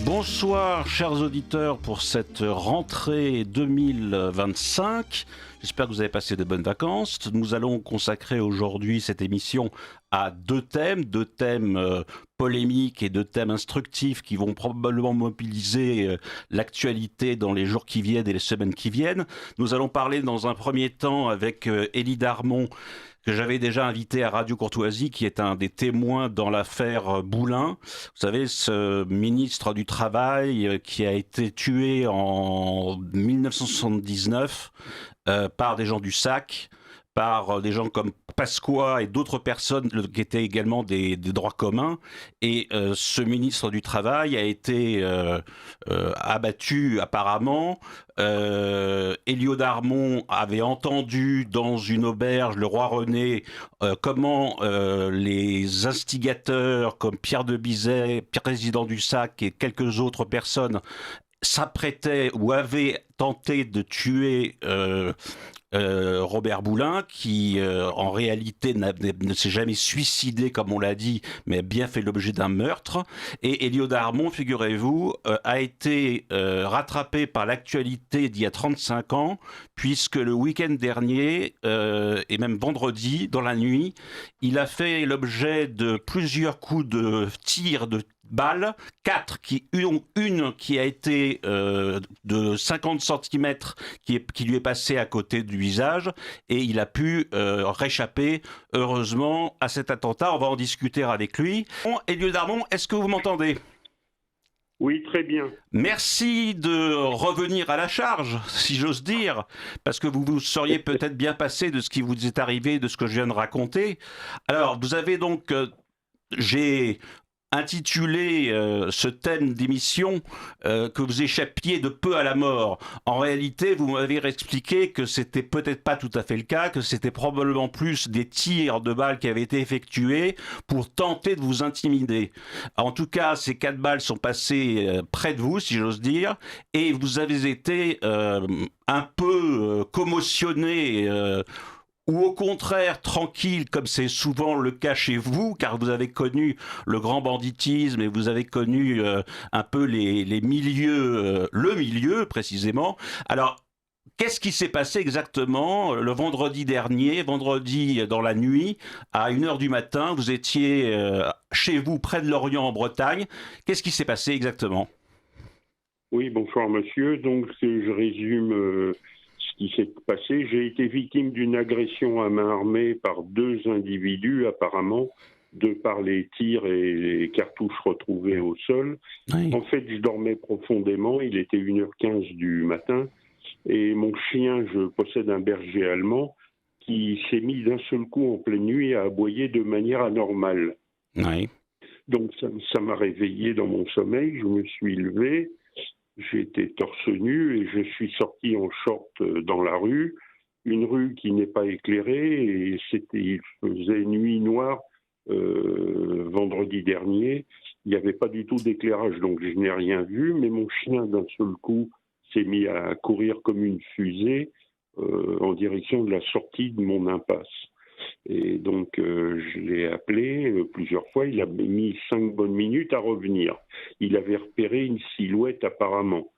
Bonsoir chers auditeurs pour cette rentrée 2025. J'espère que vous avez passé de bonnes vacances. Nous allons consacrer aujourd'hui cette émission à deux thèmes polémiques et deux thèmes instructifs qui vont probablement mobiliser l'actualité dans les jours qui viennent et les semaines qui viennent. Nous allons parler dans un premier temps avec Élie Darmon, que j'avais déjà invité à Radio Courtoisie, qui est un des témoins dans l'affaire Boulin. Vous savez, ce ministre du Travail qui a été tué en 1979 par des gens du SAC, par des gens comme Pasqua et d'autres personnes qui étaient également des droits communs. Et ce ministre du Travail a été abattu apparemment. Elio Darmon avait entendu dans une auberge, le Roi René, comment les instigateurs comme Pierre de Bizet, président du SAC et quelques autres personnes s'apprêtaient ou avaient tenté de tuer Robert Boulin, qui en réalité ne s'est jamais suicidé comme on l'a dit, mais a bien fait l'objet d'un meurtre. Et Elio Darmon, figurez-vous, a été rattrapé par l'actualité d'il y a 35 ans, puisque le week-end dernier, et même vendredi, dans la nuit, il a fait l'objet de plusieurs coups de tir de balles, une qui a été de 50 cm qui lui est passée à côté du visage, et il a pu réchapper heureusement à cet attentat. On va en discuter avec lui. Bon, Elio Darmon, est-ce que vous m'entendez ? Oui, très bien. Merci de revenir à la charge, si j'ose dire, parce que vous vous seriez peut-être bien passé de ce qui vous est arrivé, de ce que je viens de raconter. Alors, vous avez donc... j'ai intitulé ce thème d'émission que vous échappiez de peu à la mort. En réalité, vous m'avez expliqué que c'était peut-être pas tout à fait le cas, que c'était probablement plus des tirs de balles qui avaient été effectués pour tenter de vous intimider. En tout cas, ces 4 balles sont passées près de vous, si j'ose dire, et vous avez été un peu commotionné ou au contraire tranquille, comme c'est souvent le cas chez vous, car vous avez connu le grand banditisme et vous avez connu un peu les milieux, le milieu précisément. Alors, qu'est-ce qui s'est passé exactement le vendredi dernier, vendredi dans la nuit, à 1h du matin, vous étiez chez vous, près de Lorient, en Bretagne. Qu'est-ce qui s'est passé exactement ? Oui, bonsoir monsieur. Donc, je résume ce qui s'est passé. J'ai été victime d'une agression à main armée par 2 individus, apparemment, de par les tirs et les cartouches retrouvées au sol. Oui. En fait, je dormais profondément. Il était 1h15 du matin. Et mon chien, je possède un berger allemand, qui s'est mis d'un seul coup en pleine nuit à aboyer de manière anormale. Oui. Donc, ça m'a réveillé dans mon sommeil. Je me suis levé. J'étais torse nu et je suis sorti en short dans la rue, une rue qui n'est pas éclairée, et il faisait nuit noire vendredi dernier. Il n'y avait pas du tout d'éclairage, donc je n'ai rien vu, mais mon chien d'un seul coup s'est mis à courir comme une fusée en direction de la sortie de mon impasse. Et donc, je l'ai appelé plusieurs fois. Il a mis 5 bonnes minutes à revenir. Il avait repéré une silhouette apparemment.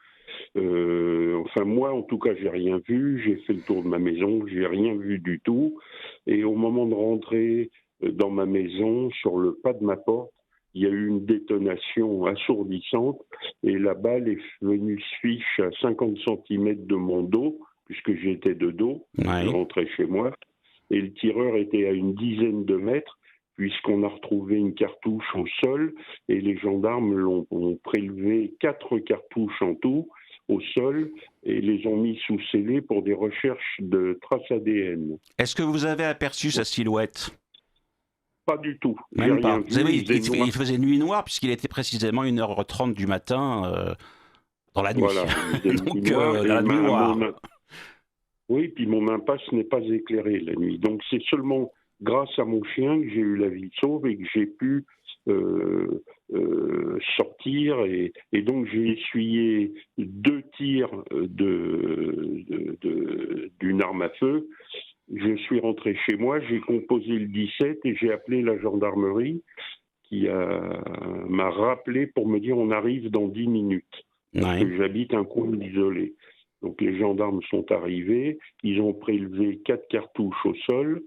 Enfin, moi, en tout cas, j'ai rien vu. J'ai fait le tour de ma maison. J'ai rien vu du tout. Et au moment de rentrer dans ma maison, sur le pas de ma porte, il y a eu une détonation assourdissante. Et la balle est venue se fiche à 50 cm de mon dos, puisque j'étais de dos. Ouais. Je rentrais chez moi. Et le tireur était à une dizaine de mètres, puisqu'on a retrouvé une cartouche au sol, et les gendarmes ont prélevé 4 cartouches en tout au sol, et les ont mis sous scellé pour des recherches de traces ADN. Est-ce que vous avez aperçu sa silhouette ? Pas du tout. Même pas. Rien vu. Vous savez, il faisait nuit noire, puisqu'il était précisément 1h30 du matin dans la nuit. Voilà. Donc, dans la nuit noire. Oui, puis mon impasse n'est pas éclairée la nuit. Donc c'est seulement grâce à mon chien que j'ai eu la vie sauve et que j'ai pu sortir. Et donc j'ai essuyé 2 tirs d'une arme à feu. Je suis rentré chez moi, j'ai composé le 17 et j'ai appelé la gendarmerie m'a rappelé pour me dire on arrive dans 10 minutes. Parce que j'habite un coin isolé. Donc les gendarmes sont arrivés, ils ont prélevé 4 cartouches au sol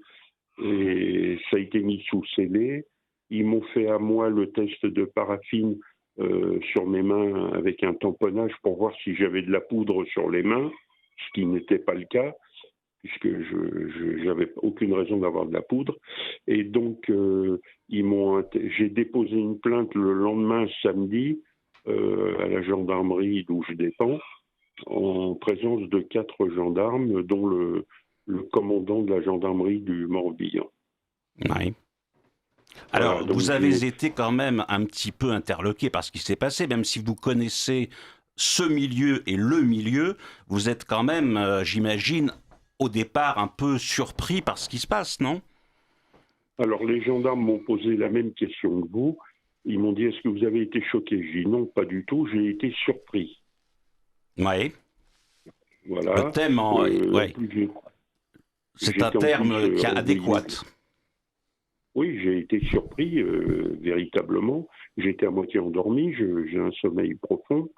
et ça a été mis sous scellé. Ils m'ont fait à moi le test de paraffine sur mes mains avec un tamponnage pour voir si j'avais de la poudre sur les mains, ce qui n'était pas le cas, puisque je n'avais aucune raison d'avoir de la poudre. Et donc, j'ai déposé une plainte le lendemain, samedi, à la gendarmerie d'où je dépends, en présence de 4 gendarmes, dont le commandant de la gendarmerie du Morbihan. Oui. Alors, voilà, vous avez été quand même un petit peu interloqué par ce qui s'est passé, même si vous connaissez ce milieu et le milieu, vous êtes quand même, j'imagine, au départ un peu surpris par ce qui se passe, non? Alors, les gendarmes m'ont posé la même question que vous. Ils m'ont dit, est-ce que vous avez été choqué? J'ai dit non, pas du tout, j'ai été surpris. Oui. Voilà. Le thème, c'est un terme qui est adéquat. Oui, j'ai été surpris, véritablement. J'étais à moitié endormi, j'ai un sommeil profond.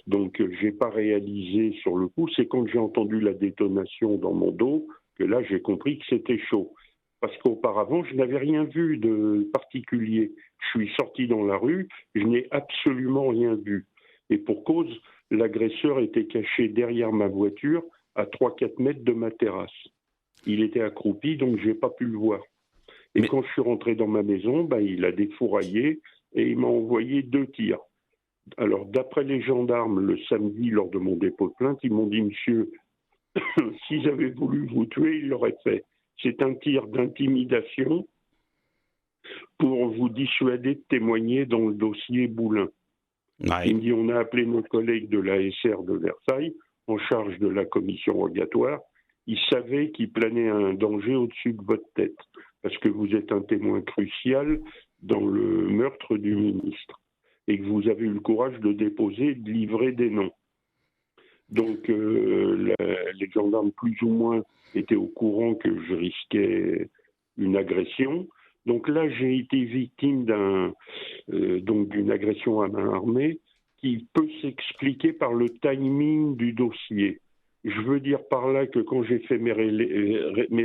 Donc, je n'ai pas réalisé sur le coup. C'est quand j'ai entendu la détonation dans mon dos que là, j'ai compris que c'était chaud. Parce qu'auparavant, je n'avais rien vu de particulier. Je suis sorti dans la rue, je n'ai absolument rien vu. Et pour cause, l'agresseur était caché derrière ma voiture à 3-4 mètres de ma terrasse. Il était accroupi, donc je n'ai pas pu le voir. Et quand je suis rentré dans ma maison, il a défouraillé et il m'a envoyé 2 tirs. Alors, d'après les gendarmes, le samedi, lors de mon dépôt de plainte, ils m'ont dit, monsieur, s'ils avaient voulu vous tuer, ils l'auraient fait. C'est un tir d'intimidation pour vous dissuader de témoigner dans le dossier Boulin. Ouais. Il me dit, on a appelé nos collègues de la SR de Versailles, en charge de la commission rogatoire. Ils savaient qu'il planait un danger au-dessus de votre tête, parce que vous êtes un témoin crucial dans le meurtre du ministre, et que vous avez eu le courage de déposer et de livrer des noms. Donc, les gendarmes, plus ou moins, étaient au courant que je risquais une agression. Donc là, j'ai été victime d'une agression à main armée qui peut s'expliquer par le timing du dossier. Je veux dire par là que quand j'ai fait mes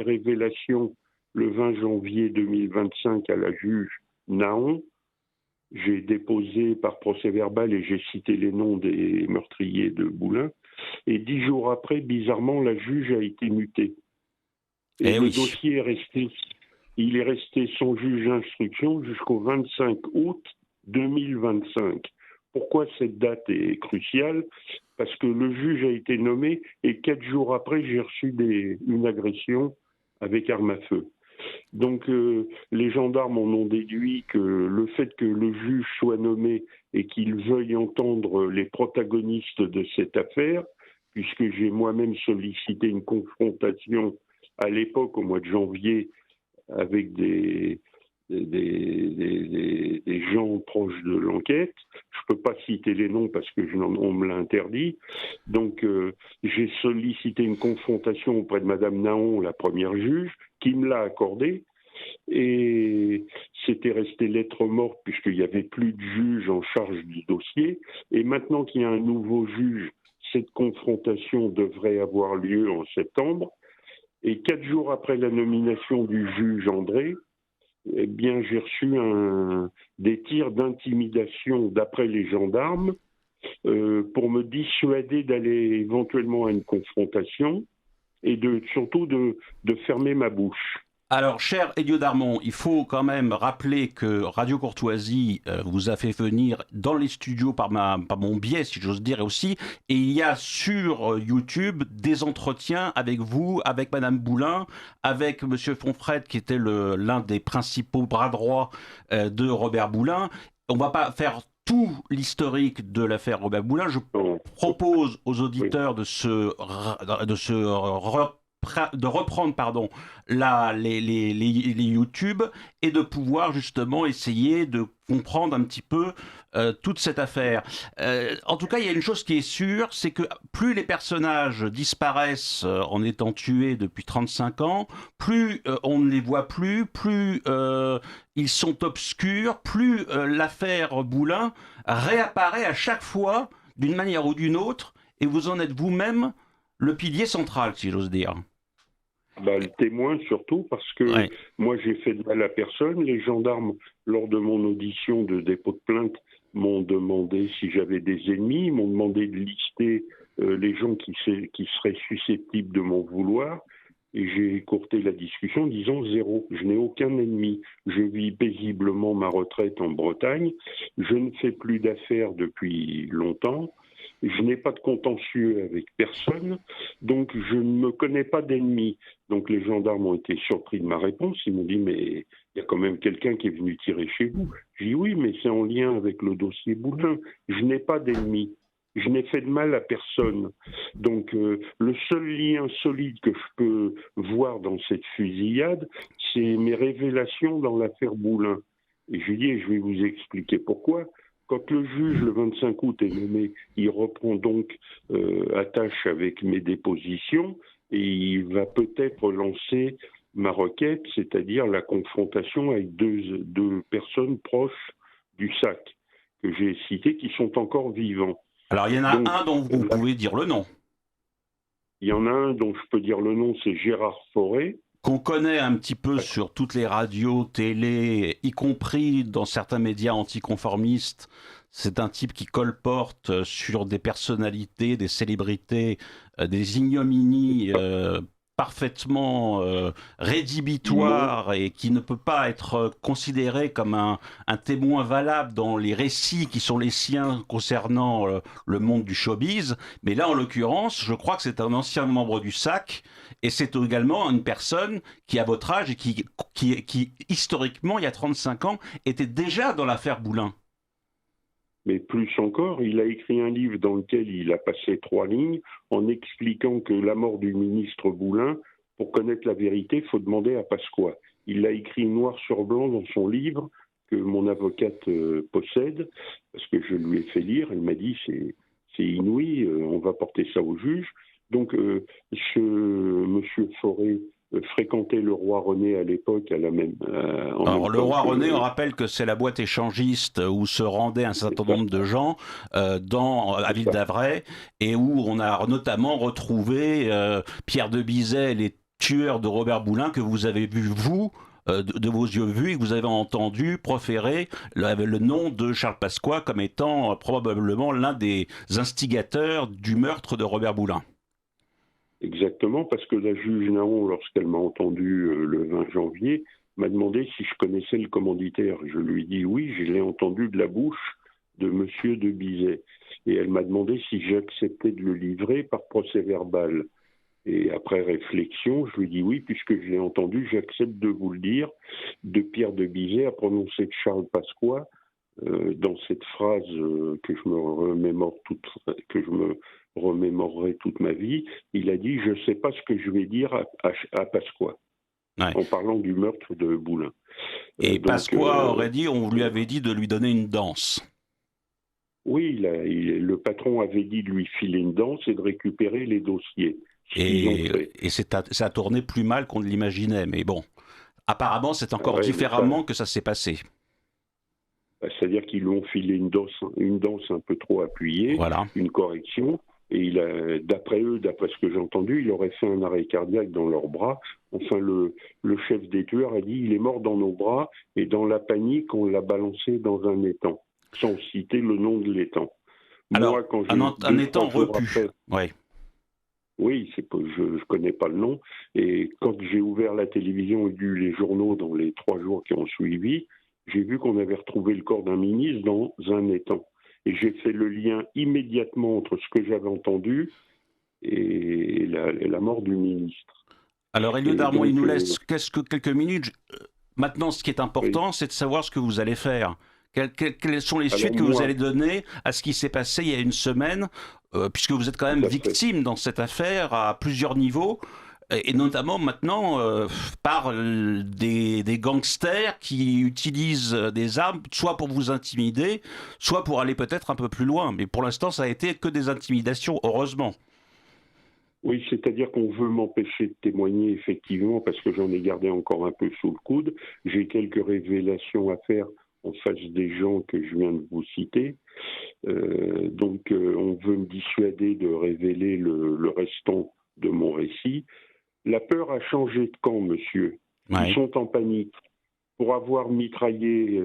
révélations le 20 janvier 2025 à la juge Naon, j'ai déposé par procès-verbal et j'ai cité les noms des meurtriers de Boulin. Et 10 jours après, bizarrement, la juge a été mutée. Et le dossier est resté, il est resté sans juge d'instruction jusqu'au 25 août 2025. Pourquoi cette date est cruciale? Parce que le juge a été nommé et 4 jours après, j'ai reçu une agression avec arme à feu. Donc les gendarmes en ont déduit que le fait que le juge soit nommé et qu'il veuille entendre les protagonistes de cette affaire, puisque j'ai moi-même sollicité une confrontation à l'époque, au mois de janvier, avec des gens proches de l'enquête. Je ne peux pas citer les noms parce que on me l'a interdit. Donc, j'ai sollicité une confrontation auprès de Madame Naon, la première juge, qui me l'a accordée. Et c'était resté lettre morte puisqu'il n'y avait plus de juge en charge du dossier. Et maintenant qu'il y a un nouveau juge, cette confrontation devrait avoir lieu en septembre. Et 4 jours après la nomination du juge André, eh bien, j'ai reçu des tirs d'intimidation d'après les gendarmes pour me dissuader d'aller éventuellement à une confrontation et surtout de fermer ma bouche. Alors, cher Elio Darmon, il faut quand même rappeler que Radio Courtoisie vous a fait venir dans les studios par mon biais, si j'ose dire, aussi. Et il y a sur YouTube des entretiens avec vous, avec Madame Boulin, avec Monsieur Fonfrette, qui était l'un des principaux bras droits de Robert Boulin. On ne va pas faire tout l'historique de l'affaire Robert Boulin. Je propose aux auditeurs de se reprendre les YouTube et de pouvoir justement essayer de comprendre un petit peu toute cette affaire. En tout cas, il y a une chose qui est sûre, c'est que plus les personnages disparaissent en étant tués depuis 35 ans, plus on ne les voit plus ils sont obscurs, plus l'affaire Boulin réapparaît à chaque fois d'une manière ou d'une autre, et vous en êtes vous-même le pilier central, si j'ose dire. Le témoin surtout, parce que Ouais. moi j'ai fait de mal à personne. Les gendarmes, lors de mon audition de dépôt de plainte, m'ont demandé si j'avais des ennemis, ils m'ont demandé de lister les gens qui seraient susceptibles de m'en vouloir. Et j'ai écourté la discussion en disant 0. Je n'ai aucun ennemi. Je vis paisiblement ma retraite en Bretagne. Je ne fais plus d'affaires depuis longtemps. Je n'ai pas de contentieux avec personne, donc je ne me connais pas d'ennemis. Donc les gendarmes ont été surpris de ma réponse. Ils m'ont dit, mais il y a quand même quelqu'un qui est venu tirer chez vous. J'ai dit, oui, mais c'est en lien avec le dossier Boulin. Je n'ai pas d'ennemis. Je n'ai fait de mal à personne. Donc le seul lien solide que je peux voir dans cette fusillade, c'est mes révélations dans l'affaire Boulin. Et je lui dis, et je vais vous expliquer pourquoi. Quand le juge, le 25 août, est nommé, il reprend donc attache avec mes dépositions et il va peut-être lancer ma requête, c'est-à-dire la confrontation avec deux personnes proches du SAC que j'ai citées qui sont encore vivants. Alors, il y en a un dont vous pouvez dire le nom. Il y en a un dont je peux dire le nom, c'est Gérard Fauré. Qu'on connaît un petit peu sur toutes les radios, télé, y compris dans certains médias anticonformistes. C'est un type qui colporte sur des personnalités, des célébrités, des ignominies parfaitement rédhibitoires et qui ne peut pas être considéré comme un témoin valable dans les récits qui sont les siens concernant le monde du showbiz. Mais là, en l'occurrence, je crois que c'est un ancien membre du SAC et c'est également une personne qui a votre âge et qui historiquement, il y a 35 ans, était déjà dans l'affaire Boulin. Mais plus encore, il a écrit un livre dans lequel il a passé 3 lignes en expliquant que la mort du ministre Boulin, pour connaître la vérité, il faut demander à Pasqua. Il l'a écrit noir sur blanc dans son livre que mon avocate possède, parce que je lui ai fait lire. Elle m'a dit c'est inouï, on va porter ça au juge. Donc ce monsieur Fauré fréquentait le roi René à l'époque, à la même. Alors, le roi René, on rappelle que c'est la boîte échangiste où se rendaient un certain nombre de gens à Ville d'Avray et où on a notamment retrouvé Pierre de Bizet, les tueurs de Robert Boulin que vous avez vu, vous, de vos yeux vus, et que vous avez entendu proférer le nom de Charles Pasqua comme étant probablement l'un des instigateurs du meurtre de Robert Boulin. Exactement, parce que la juge Naon, lorsqu'elle m'a entendu le 20 janvier, m'a demandé si je connaissais le commanditaire. Je lui ai dit oui, je l'ai entendu de la bouche de monsieur de Bizet. Et elle m'a demandé si j'acceptais de le livrer par procès verbal. Et après réflexion, je lui ai dit oui, puisque je l'ai entendu, j'accepte de vous le dire. De Pierre de Bizet a prononcé de Charles Pasqua dans cette phrase que je me remémorerai toute ma vie. Il a dit « Je ne sais pas ce que je vais dire à Pasqua », en parlant du meurtre de Boulin. Et Pasqua aurait dit, on lui avait dit de lui donner une danse. Oui, le patron avait dit de lui filer une danse et de récupérer les dossiers. Et ça a tourné plus mal qu'on ne l'imaginait, mais bon. Apparemment, c'est encore différemment que ça s'est passé. C'est-à-dire qu'ils lui ont filé une danse un peu trop appuyée, voilà. Une correction, et d'après eux, d'après ce que j'ai entendu, il aurait fait un arrêt cardiaque dans leurs bras. Enfin, le chef des tueurs a dit il est mort dans nos bras, et dans la panique, on l'a balancé dans un étang, sans citer le nom de l'étang. Alors, moi, quand un étang repu, ouais. Oui, je ne connais pas le nom. Et quand j'ai ouvert la télévision et lu les journaux dans les 3 jours qui ont suivi, j'ai vu qu'on avait retrouvé le corps d'un ministre dans un étang. Et j'ai fait le lien immédiatement entre ce que j'avais entendu et la mort du ministre. Alors, Elliot Darmon, il nous laisse quelques minutes. Maintenant, ce qui est important, c'est de savoir ce que vous allez faire. Quelles sont les suites que vous allez donner à ce qui s'est passé il y a une semaine, puisque vous êtes quand même victime dans cette affaire à plusieurs niveaux. et notamment maintenant par des gangsters qui utilisent des armes, soit pour vous intimider, soit pour aller peut-être un peu plus loin. Mais pour l'instant, ça a été que des intimidations, heureusement. Oui, c'est-à-dire qu'on veut m'empêcher de témoigner, effectivement, parce que j'en ai gardé encore un peu sous le coude. J'ai quelques révélations à faire en face des gens que je viens de vous citer. Donc, on veut me dissuader de révéler le restant de mon récit. La peur a changé de camp, monsieur. Ils Ouais. sont en panique. Pour m'avoir mitraillé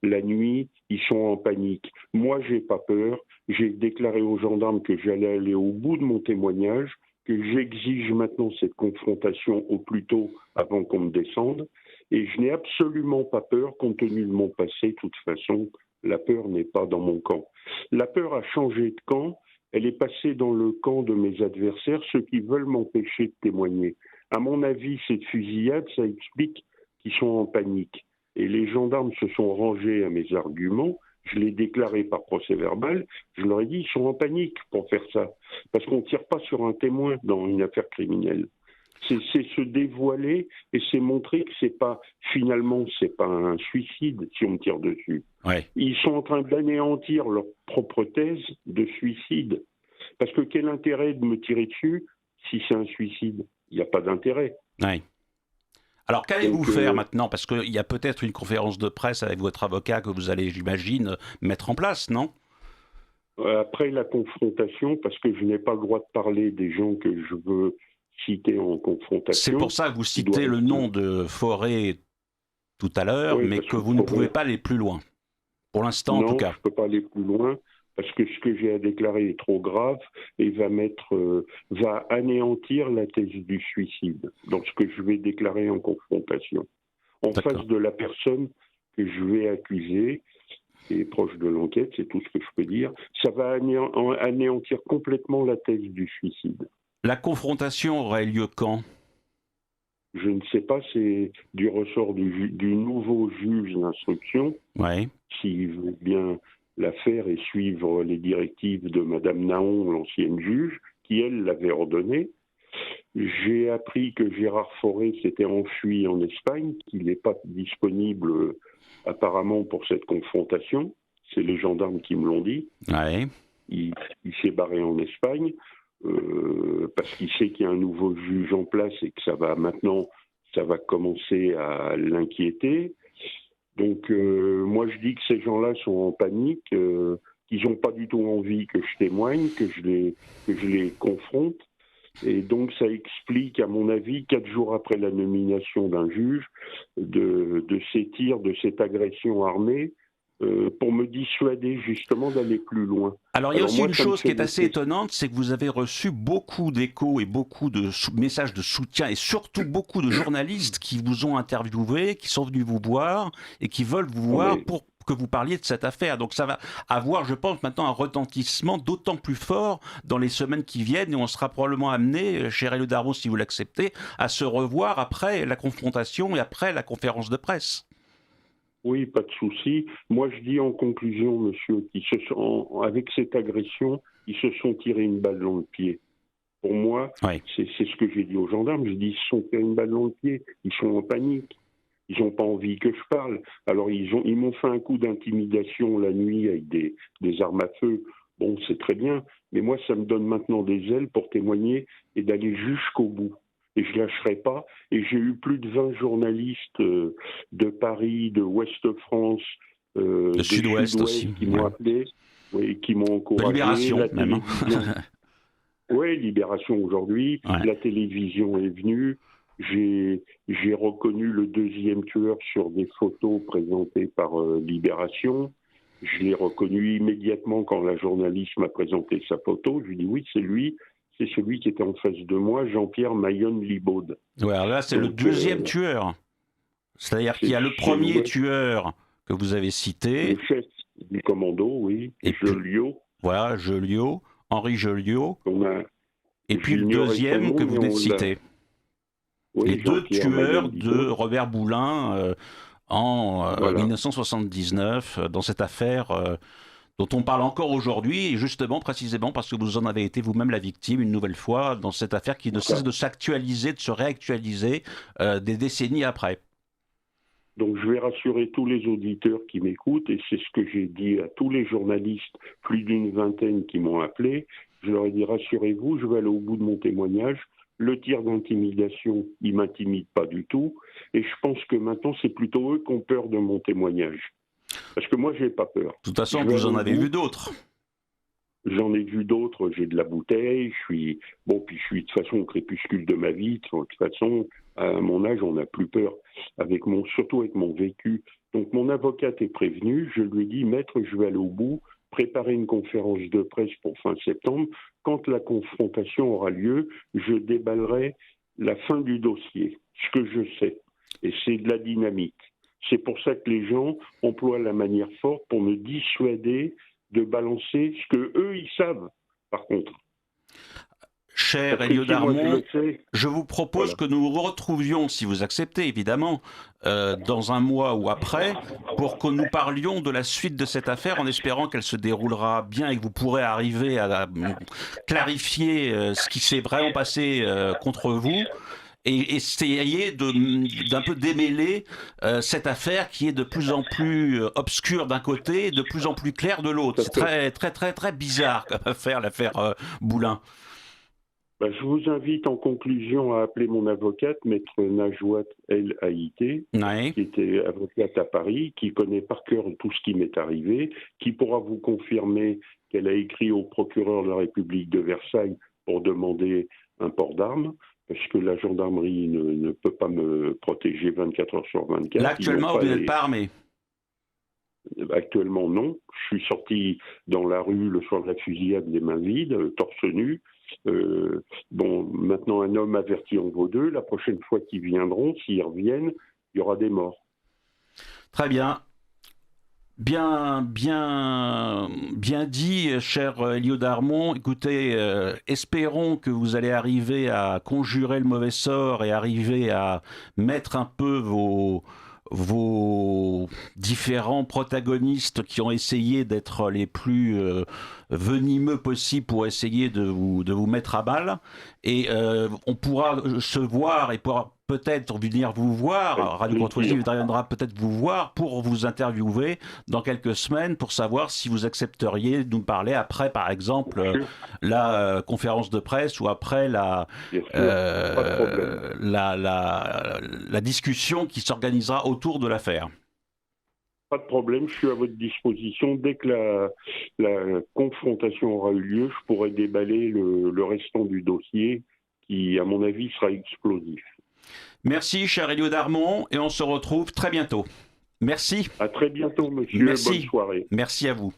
la nuit, ils sont en panique. Moi, j'ai pas peur. J'ai déclaré aux gendarmes que j'allais aller au bout de mon témoignage, que j'exige maintenant cette confrontation au plus tôt avant qu'on me descende. Et je n'ai absolument pas peur, compte tenu de mon passé. De toute façon, la peur n'est pas dans mon camp. La peur a changé de camp. Elle est passée dans le camp de mes adversaires, ceux qui veulent m'empêcher de témoigner. À mon avis, cette fusillade, ça explique qu'ils sont en panique. Et les gendarmes se sont rangés à mes arguments. Je l'ai déclaré par procès verbal. Je leur ai dit, ils sont en panique pour faire ça. Parce qu'on ne tire pas sur un témoin dans une affaire criminelle. C'est se dévoiler et c'est montrer que finalement, c'est pas un suicide si on me tire dessus. Ouais. Ils sont en train d'anéantir leur propre thèse de suicide. Parce que quel intérêt de me tirer dessus si c'est un suicide? Il n'y a pas d'intérêt. Ouais. Alors, qu'allez-vous Donc, faire maintenant? Parce qu'il y a peut-être une conférence de presse avec votre avocat que vous allez, j'imagine, mettre en place, non? Après la confrontation, parce que je n'ai pas le droit de parler des gens que je veux citer en confrontation. C'est pour ça que vous citez le nom de Fauré tout à l'heure, Oui, mais que vous ne pouvez pas aller plus loin. Pour l'instant, en tout cas. Non, je ne peux pas aller plus loin, parce que ce que j'ai à déclarer est trop grave et va anéantir la thèse du suicide dans ce que je vais déclarer en confrontation. En face de la personne que je vais accuser, et proche de l'enquête, c'est tout ce que je peux dire, ça va anéantir complètement la thèse du suicide. La confrontation aurait lieu quand? Je ne sais pas, c'est du ressort du nouveau juge d'instruction, Ouais. s'il veut bien la faire et suivre les directives de Madame Naon, l'ancienne juge, qui, elle, l'avait ordonné. J'ai appris que Gérard Fauré s'était enfui en Espagne, qu'il n'est pas disponible apparemment pour cette confrontation. C'est les gendarmes qui me l'ont dit. Ouais. Il s'est barré en Espagne parce qu'il sait qu'il y a un nouveau juge en place et que ça va commencer à l'inquiéter. Donc moi je dis que ces gens-là sont en panique, qu'ils n'ont pas du tout envie que je témoigne, que je les confronte. Et donc ça explique, à mon avis, 4 jours après la nomination d'un juge, de ces tirs, de cette agression armée, pour me dissuader justement d'aller plus loin. Alors il y a aussi une chose qui est assez étonnante, c'est que vous avez reçu beaucoup d'échos et beaucoup de messages de soutien et surtout beaucoup de journalistes qui vous ont interviewé, qui sont venus vous voir et qui veulent vous voir pour que vous parliez de cette affaire. Donc ça va avoir, je pense, maintenant un retentissement d'autant plus fort dans les semaines qui viennent et on sera probablement amené, cher Helio Darbo, si vous l'acceptez, à se revoir après la confrontation et après la conférence de presse. Oui, pas de souci. Moi, je dis en conclusion, monsieur, avec cette agression, ils se sont tirés une balle dans le pied. Pour moi, c'est ce que j'ai dit aux gendarmes. Je dis, ils se sont tirés une balle dans le pied. Ils sont en panique. Ils n'ont pas envie que je parle. Alors, ils m'ont fait un coup d'intimidation la nuit avec des armes à feu. Bon, c'est très bien. Mais moi, ça me donne maintenant des ailes pour témoigner et d'aller jusqu'au bout. Et je ne lâcherai pas. Et j'ai eu plus de 20 journalistes de Paris, de Ouest-France, de Sud-Ouest aussi, qui m'ont appelé, qui m'ont encouragé. De Libération, même. Oui, Libération aujourd'hui. Ouais. La télévision est venue. J'ai reconnu le deuxième tueur sur des photos présentées par Libération. Je l'ai reconnu immédiatement quand la journaliste m'a présenté sa photo. Je lui ai dit oui, c'est lui. C'est celui qui était en face de moi, Jean-Pierre Mayonne-Libaud. Ouais, alors là, c'est le deuxième tueur. C'est-à-dire qu'il y a le premier tueur que vous avez cité. Le chef du commando, oui. Et Joliot. Voilà, Joliot, Henri Joliot. Et puis le deuxième que vous venez de citer. Oui, les deux tueurs de Robert Boulin en 1979, dans cette affaire dont on parle encore aujourd'hui, et justement, précisément, parce que vous en avez été vous-même la victime une nouvelle fois dans cette affaire qui ne cesse de s'actualiser, de se réactualiser des décennies après. Donc je vais rassurer tous les auditeurs qui m'écoutent, et c'est ce que j'ai dit à tous les journalistes, plus d'une vingtaine qui m'ont appelé. Je leur ai dit, rassurez-vous, je vais aller au bout de mon témoignage. Le tir d'intimidation, il ne m'intimide pas du tout. Et je pense que maintenant, c'est plutôt eux qui ont peur de mon témoignage. Parce que moi, je n'ai pas peur. De toute façon, vous en avez vu d'autres. J'en ai vu d'autres, j'ai de la bouteille, puis je suis de toute façon au crépuscule de ma vie, de toute façon, à mon âge, on n'a plus peur, surtout avec mon vécu. Donc mon avocate est prévenue, je lui ai dit, maître, je vais aller au bout, préparer une conférence de presse pour fin septembre. Quand la confrontation aura lieu, je déballerai la fin du dossier, ce que je sais, et c'est de la dynamique. C'est pour ça que les gens emploient la manière forte pour me dissuader de balancer ce que eux ils savent, par contre. Cher Elio Darmon, je vous propose que nous nous retrouvions, si vous acceptez évidemment, dans un mois ou après, pour que nous parlions de la suite de cette affaire, en espérant qu'elle se déroulera bien et que vous pourrez arriver à clarifier ce qui s'est vraiment passé contre vous. Et essayer d'un peu démêler cette affaire qui est de plus en plus obscure d'un côté et de plus en plus claire de l'autre. C'est très, très, très, très bizarre comme affaire, l'affaire Boulin. Je vous invite en conclusion à appeler mon avocate, maître Najouat El Haïté, qui était avocate à Paris, qui connaît par cœur tout ce qui m'est arrivé, qui pourra vous confirmer qu'elle a écrit au procureur de la République de Versailles pour demander un port d'armes, parce que la gendarmerie ne peut pas me protéger 24 heures sur 24. Là, actuellement, vous n'êtes pas armé? Actuellement, non. Je suis sorti dans la rue le soir de la fusillade, les mains vides, torse nu. Maintenant, un homme averti en vaut deux. La prochaine fois qu'ils viendront, s'ils reviennent, il y aura des morts. Très bien. Bien dit, cher Elio Darmon. Écoutez, espérons que vous allez arriver à conjurer le mauvais sort et arriver à mettre un peu vos différents protagonistes qui ont essayé d'être les plus venimeux possible pour essayer de vous mettre à balle. Et on pourra se voir et pourra peut-être venir vous voir. Radio Courtoisie viendra peut-être vous voir pour vous interviewer dans quelques semaines pour savoir si vous accepteriez de nous parler après, par exemple, la conférence de presse ou après la discussion qui s'organisera autour de l'affaire. Pas de problème, je suis à votre disposition. Dès que la confrontation aura eu lieu, je pourrai déballer le restant du dossier qui, à mon avis, sera explosif. Merci, cher Elio Darmon, et on se retrouve très bientôt. Merci. À très bientôt, monsieur. Merci. Bonne soirée. Merci à vous.